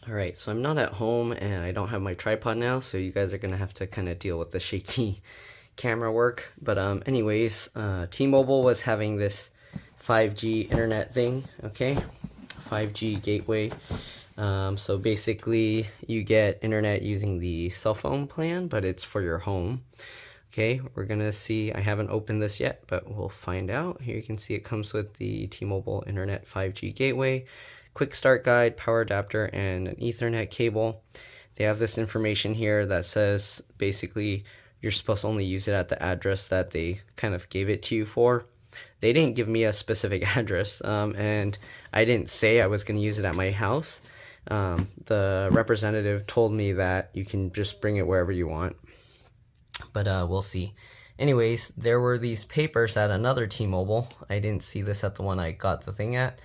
Alright, so I'm not at home and I don't have my tripod now, so you guys are gonna have to kind of deal with the shaky camera work. But anyways, T-Mobile was having this 5G internet thing, okay? 5G gateway. So basically you get internet using the cell phone plan, but it's for your home. Okay, we're gonna see, I haven't opened this yet, but we'll find out. Here you can see it comes with the T-Mobile Internet 5G gateway, quick start guide, power adapter, and an Ethernet cable. They have this information here that says basically you're supposed to only use it at the address that they kind of gave it to you for. They didn't give me a specific address, and I didn't say I was going to use it at my house. The representative told me that you can just bring it wherever you want, but we'll see. Anyways, there were these papers at another T-Mobile. I didn't see this at the one I got the thing at,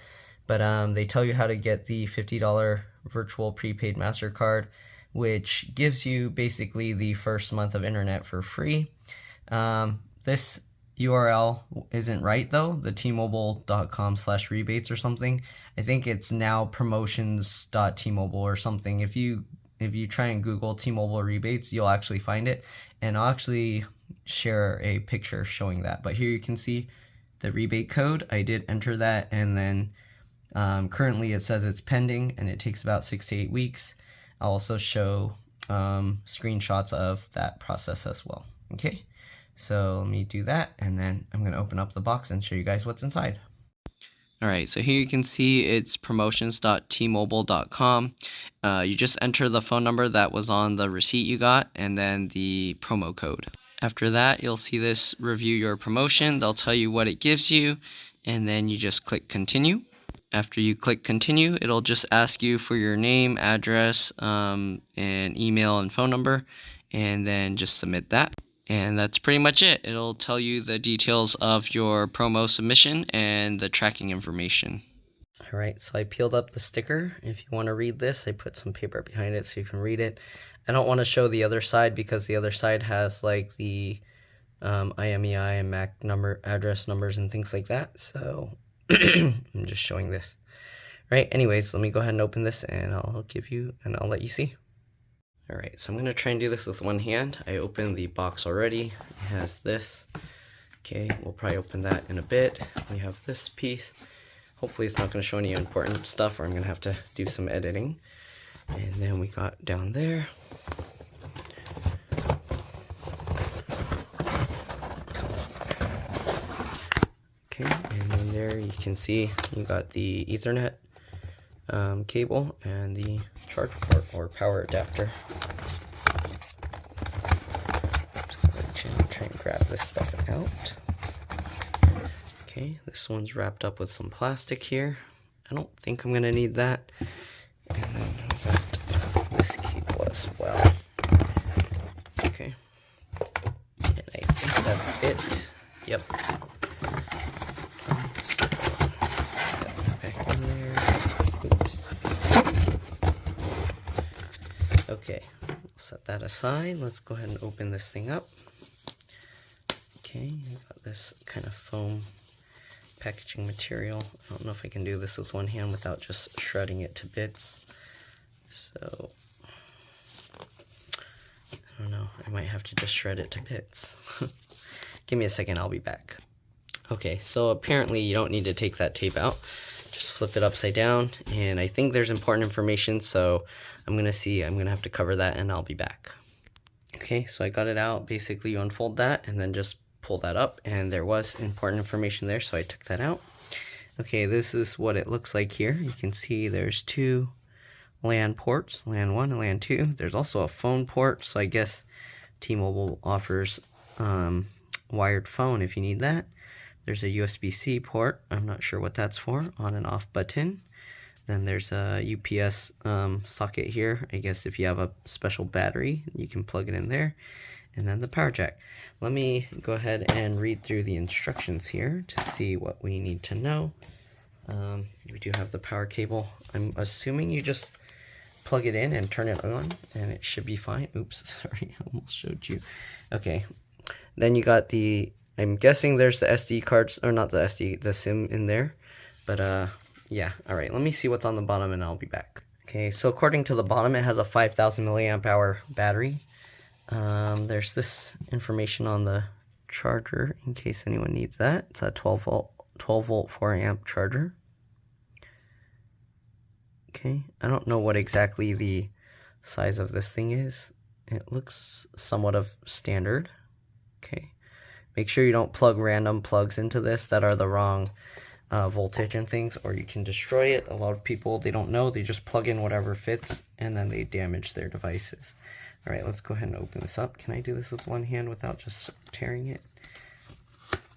but they tell you how to get the $50 virtual prepaid MasterCard, which gives you basically the first month of internet for free. This URL isn't right though, the tmobile.com/rebates or something. I think it's now promotions.tmobile or something. If you try and Google T-Mobile rebates, you'll actually find it, and I'll actually share a picture showing that. But here you can see the rebate code. I did enter that, and then currently it says it's pending and it takes about 6 to 8 weeks. I'll also show screenshots of that process as well. Okay, so let me do that, and then I'm going to open up the box and show you guys what's inside. Alright, so here you can see it's promotions.tmobile.com. You just enter the phone number that was on the receipt you got, and then the promo code. After that, you'll see this review your promotion. They'll tell you what it gives you, and then you just click continue. After you click continue, it'll just ask you for your name, address, and email and phone number, and then just submit that. And that's pretty much it. It'll tell you the details of your promo submission and the tracking information. Alright, so I peeled up the sticker. If you want to read this, I put some paper behind it so you can read it. I don't want to show the other side because the other side has like the IMEI and MAC address numbers and things like that. So I'm just showing this. Right, anyways, let me go ahead and open this and I'll let you see. Alright, so I'm going to try and do this with one hand. I opened the box already. It has this. Okay, we'll probably open that in a bit. We have this piece. Hopefully it's not going to show any important stuff, or I'm going to have to do some editing. And then we got down there. Okay, and then there you can see you got the Ethernet cable and the charge port or power adapter. Just gonna try and grab this stuff out. Okay, this one's wrapped up with some plastic here. I don't think I'm gonna need that. And then I've got this cable as well. Okay, and I think that's it. Yep. Okay, we'll set that aside. Let's go ahead and open this thing up. Okay, I got this kind of foam packaging material. I don't know if I can do this with one hand without just shredding it to bits. So, I don't know. I might have to just shred it to bits. Give me a second, I'll be back. Okay, so apparently you don't need to take that tape out. Just flip it upside down, and I think there's important information, so I'm gonna have to cover that, and I'll be back. Okay, so I got it out. Basically, you unfold that and then just pull that up, and there was important information there, so I took that out. Okay, this is what it looks like here. You can see there's two LAN ports, LAN 1 and LAN 2. There's also a phone port, so I guess T-Mobile offers wired phone if you need that. There's a USB-C port. I'm not sure what that's for. On and off button. Then there's a UPS socket here. I guess if you have a special battery, you can plug it in there. And then the power jack. Let me go ahead and read through the instructions here to see what we need to know. We do have the power cable. I'm assuming you just plug it in and turn it on, and it should be fine. Oops, sorry, I almost showed you. Okay, then you got the, I'm guessing there's the SD cards, or not the SD, the SIM in there. But yeah, alright, let me see what's on the bottom and I'll be back. Okay, so according to the bottom, it has a 5,000 milliamp hour battery. There's this information on the charger in case anyone needs that. It's a 12 volt 4 amp charger. Okay, I don't know what exactly the size of this thing is. It looks somewhat of standard. Okay, make sure you don't plug random plugs into this that are the wrong voltage and things, or you can destroy it. A lot of people, they don't know, they just plug in whatever fits and then they damage their devices. All right, let's go ahead and open this up. Can I do this with one hand without just tearing it?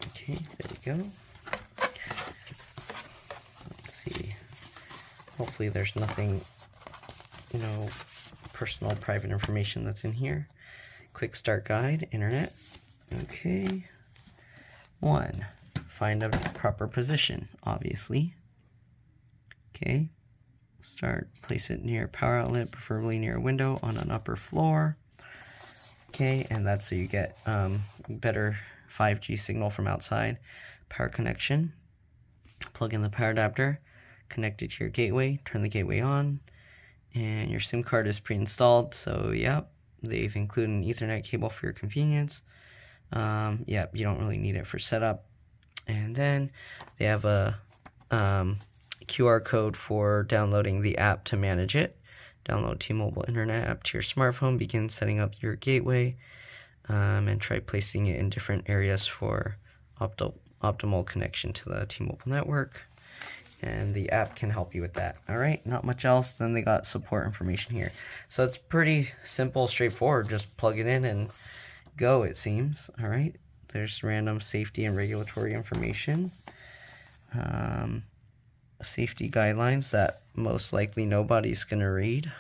Okay, there we go. Let's see. Hopefully there's nothing, no personal private information that's in here. Quick start guide, internet. Okay. 1. Find a proper position, obviously. Okay. Start, place it near a power outlet, preferably near a window on an upper floor. Okay, and that's so you get better 5G signal from outside. Power connection. Plug in the power adapter, connect it to your gateway, turn the gateway on, and your SIM card is pre-installed, so yep, they've included an Ethernet cable for your convenience. Yep, you don't really need it for setup. And then they have a QR code for downloading the app to manage it. Download T-Mobile Internet app to your smartphone, begin setting up your gateway, and try placing it in different areas for optimal connection to the T-Mobile network. And the app can help you with that. All right, not much else. Then they got support information here. So it's pretty simple, straightforward. Just plug it in and go, it seems. All right, there's random safety and regulatory information. Safety guidelines that most likely nobody's gonna read.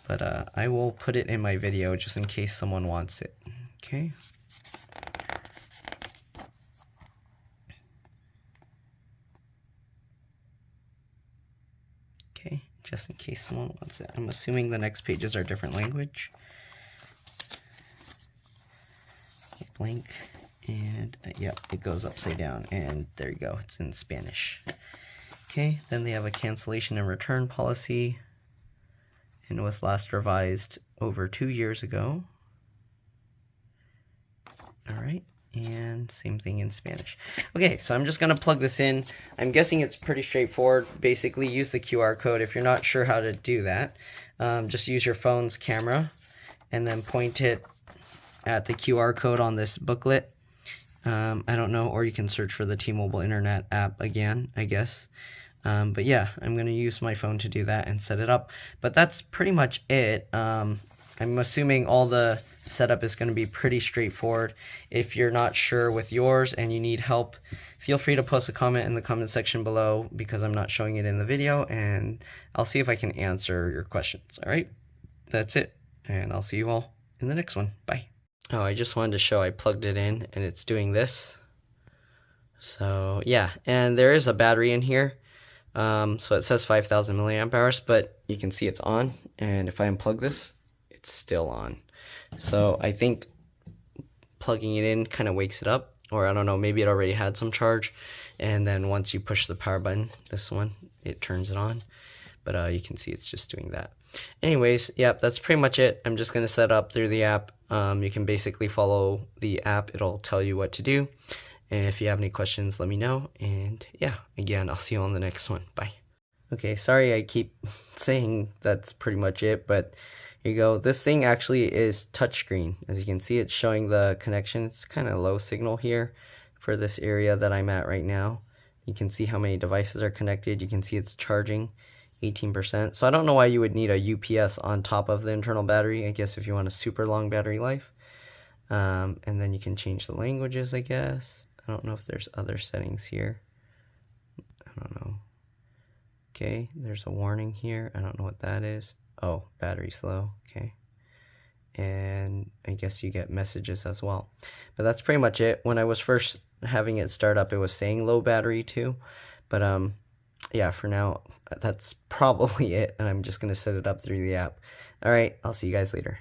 But I will put it in my video just in case someone wants it. Okay. Okay, just in case someone wants it. I'm assuming the next pages are different language. Blank, and yep, it goes upside down, and there you go, it's in Spanish. Okay, then they have a cancellation and return policy, and it was last revised over 2 years ago. All right, and same thing in Spanish. Okay, so I'm just gonna plug this in. I'm guessing it's pretty straightforward. Basically, use the QR code. If you're not sure how to do that, just use your phone's camera and then point it at the QR code on this booklet. I don't know, or you can search for the T-Mobile Internet app again, I guess. But yeah, I'm going to use my phone to do that and set it up. But that's pretty much it. I'm assuming all the setup is going to be pretty straightforward. If you're not sure with yours and you need help, feel free to post a comment in the comment section below because I'm not showing it in the video, and I'll see if I can answer your questions. All right, that's it, and I'll see you all in the next one. Bye. Oh, I just wanted to show I plugged it in and it's doing this. So yeah, and there is a battery in here. So it says 5,000 milliamp hours, but you can see it's on, and if I unplug this, it's still on. So I think plugging it in kind of wakes it up, or I don't know, maybe it already had some charge, and then once you push the power button, this one, it turns it on. But you can see it's just doing that. Anyways, yep, that's pretty much it. I'm just going to set up through the app. You can basically follow the app. It'll tell you what to do. And if you have any questions, let me know. And yeah, again, I'll see you on the next one. Bye. Okay, sorry I keep saying that's pretty much it, but here you go. This thing actually is touchscreen. As you can see, it's showing the connection. It's kind of low signal here for this area that I'm at right now. You can see how many devices are connected. You can see it's charging 18%. So I don't know why you would need a UPS on top of the internal battery. I guess if you want a super long battery life. And then you can change the languages, I guess. I don't know if there's other settings here. I don't know. Okay, there's a warning here. I don't know what that is. Oh, battery slow. Okay. And I guess you get messages as well. But that's pretty much it. When I was first having it start up, it was saying low battery too. But yeah, for now, that's probably it. And I'm just going to set it up through the app. All right, I'll see you guys later.